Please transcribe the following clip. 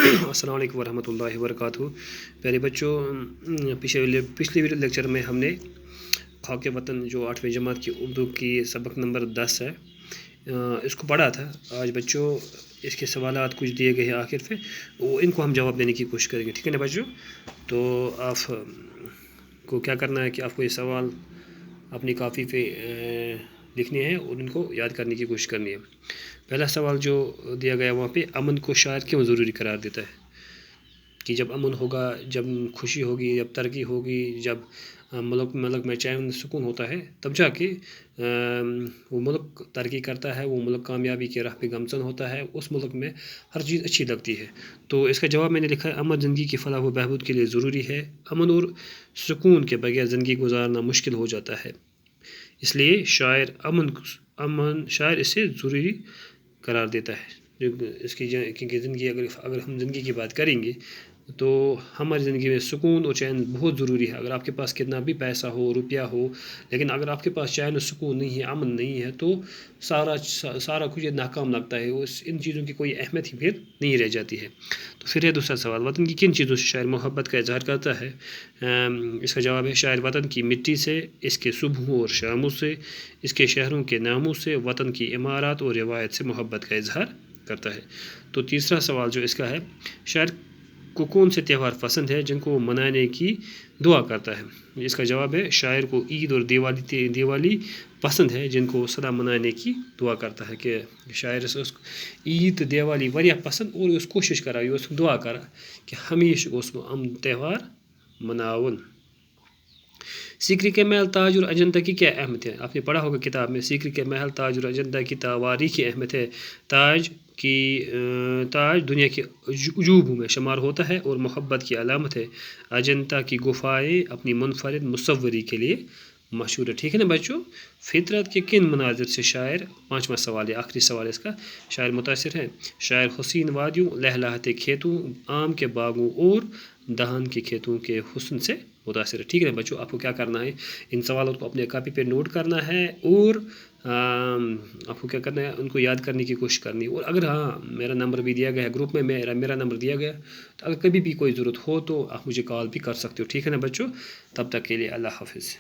السلام علیکم ورحمۃ اللہ وبرکاتہ۔ پیارے بچوں، پچھلے ویڈیو لیکچر میں ہم نے خاک وطن جو 8ویں جماعت کی اردو کی سبق نمبر 10 ہے اس کو پڑھا تھا۔ آج بچوں اس کے سوالات کچھ دیے گئے ہیں آخر پہ، وہ ان کو ہم جواب دینے کی کوشش کریں گے، ٹھیک ہے نا بچوں؟ تو آپ کو کیا کرنا ہے کہ آپ کو یہ سوال اپنی کاپی پہ لکھنے ہیں اور ان کو یاد کرنے کی کوشش کرنی ہے۔ پہلا سوال جو دیا گیا وہاں پہ، امن کو شاعر کیوں ضروری قرار دیتا ہے؟ کہ جب امن ہوگا، جب خوشی ہوگی، جب ترقی ہوگی، جب ملک میں چین سکون ہوتا ہے، تب جا کے وہ ملک ترقی کرتا ہے، وہ ملک کامیابی کے راہ پہ گامزن ہوتا ہے، اس ملک میں ہر چیز اچھی لگتی ہے۔ تو اس کا جواب میں نے لکھا ہے، امن زندگی کی فلاح و بہبود کے لیے ضروری ہے۔ امن اور سکون کے بغیر زندگی گزارنا مشکل ہو جاتا ہے، اس لیے شاعر اسے ضروری قرار دیتا ہے۔ اس کی کیونکہ زندگی اگر ہم زندگی کی بات کریں گے تو ہماری زندگی میں سکون اور چین بہت ضروری ہے۔ اگر آپ کے پاس کتنا بھی پیسہ ہو، روپیہ ہو، لیکن اگر آپ کے پاس چین و سکون نہیں ہے، امن نہیں ہے، تو سارا کچھ ناکام لگتا ہے، ان چیزوں کی کوئی اہمیت ہی پھر نہیں رہ جاتی ہے۔ تو پھر ہے دوسرا سوال، وطن کی کن چیزوں سے شاعر محبت کا اظہار کرتا ہے؟ اس کا جواب ہے، شاعر وطن کی مٹی سے، اس کے صبحوں اور شاموں سے، اس کے شہروں کے ناموں سے، وطن کی عمارات اور روایت سے محبت کا اظہار کرتا ہے۔ تو تیسرا سوال جو اس کا ہے، شاعر کو کون سے تہوار پسند ہے جن کو وہ منانے کی دعا کرتا ہے؟ اس کا جواب ہے، شاعر کو عید اور دیوالی پسند ہے جن کو وہ سدا منانے کی دعا کرتا ہے۔ کہ شاعر اس عید دیوالی واریاہ پسند اور اس کوشش کرا، یہ اس دعا کرا کہ ہمیشہ اس کو تہوار مناون۔ سیکری کے محل تاج اور اجنتا کی کیا اہمیت ہے؟ آپ نے پڑھا ہوگا کتاب میں، سیکری کے محل تاج اور اجنتا کی تاریخی اہمیت ہے۔ تاج دنیا کے عجوبوں میں شمار ہوتا ہے اور محبت کی علامت ہے۔ اجنتا کی گفائیں اپنی منفرد مصوری کے لیے مشہور ہے، ٹھیک ہے نا بچوں؟ فطرت کے کن مناظر سے شاعر، پانچواں سوال ہے، آخری سوال ہے اس کا، شاعر متاثر ہے؟ شاعر حسین وادیوں، لہلہاتے کھیتوں، آم کے باغوں اور دہان کے کھیتوں کے حسن سے متاثر ہے، ٹھیک ہے نا بچوں؟ آپ کو کیا کرنا ہے، ان سوالات کو اپنے کاپی پہ نوٹ کرنا ہے اور آپ کو کیا کرنا ہے، ان کو یاد کرنے کی کوشش کرنی ہے۔ اور اگر میرا نمبر بھی دیا گیا ہے گروپ میں، میرا نمبر دیا گیا، تو اگر کبھی بھی کوئی ضرورت ہو تو آپ مجھے کال بھی کر سکتے ہو، ٹھیک ہے نا بچوں؟ تب تک کے لیے اللہ حافظ۔